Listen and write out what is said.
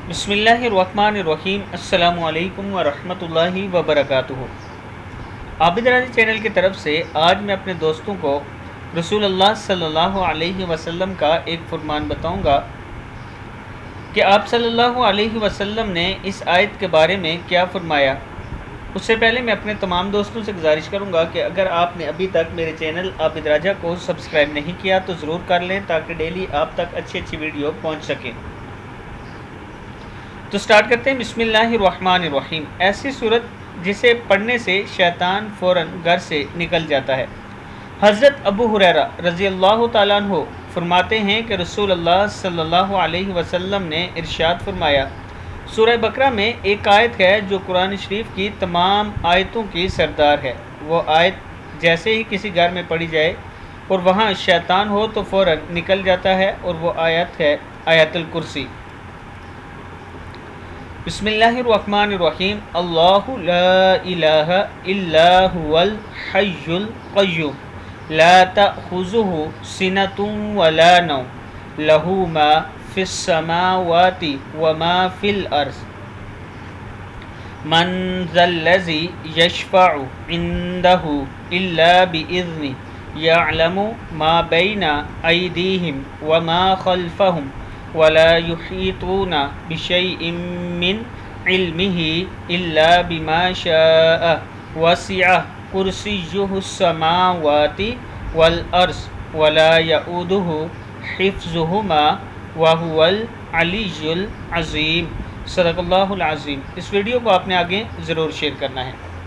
بسم اللہ الرحمن الرحیم۔ السلام علیکم ورحمۃ اللہ وبرکاتہ۔ عابد راضی چینل کی طرف سے آج میں اپنے دوستوں کو رسول اللہ صلی اللہ علیہ وسلم کا ایک فرمان بتاؤں گا کہ آپ صلی اللہ علیہ وسلم نے اس آیت کے بارے میں کیا فرمایا۔ اس سے پہلے میں اپنے تمام دوستوں سے گزارش کروں گا کہ اگر آپ نے ابھی تک میرے چینل عابد راجہ کو سبسکرائب نہیں کیا تو ضرور کر لیں تاکہ ڈیلی آپ تک اچھی ویڈیو پہنچ سکے۔ تو سٹارٹ کرتے ہیں۔ بسم اللہ الرحمن الرحیم۔ ایسی صورت جسے پڑھنے سے شیطان فوراً گھر سے نکل جاتا ہے۔ حضرت ابو ہریرہ رضی اللہ تعالیٰ عنہ فرماتے ہیں کہ رسول اللہ صلی اللہ علیہ وسلم نے ارشاد فرمایا، سورہ بقرہ میں ایک آیت ہے جو قرآن شریف کی تمام آیتوں کی سردار ہے۔ وہ آیت جیسے ہی کسی گھر میں پڑھی جائے اور وہاں شیطان ہو تو فوراً نکل جاتا ہے، اور وہ آیت ہے آیت الکرسی۔ بسم اللہ الرحمن الرحیم۔ اللہ لا الہ الا هو الحی القیوم لا تأخذہ سنۃ ولا نوم لہ ما فی السماوات وما فی الارض من ذا الذی یشفع عندہ الا بإذنہ یعلم ما بین ایدیہم وما خلفہم ولا يحيطون بشيء من علمه إلا بما شاء وسع كرسيه السماوات والأرض ولا يؤوده حفظهما وهو العلي العظيم۔ صدق اللہ العظیم۔ اس ویڈیو کو آپ نے آگے ضرور شیئر کرنا ہے۔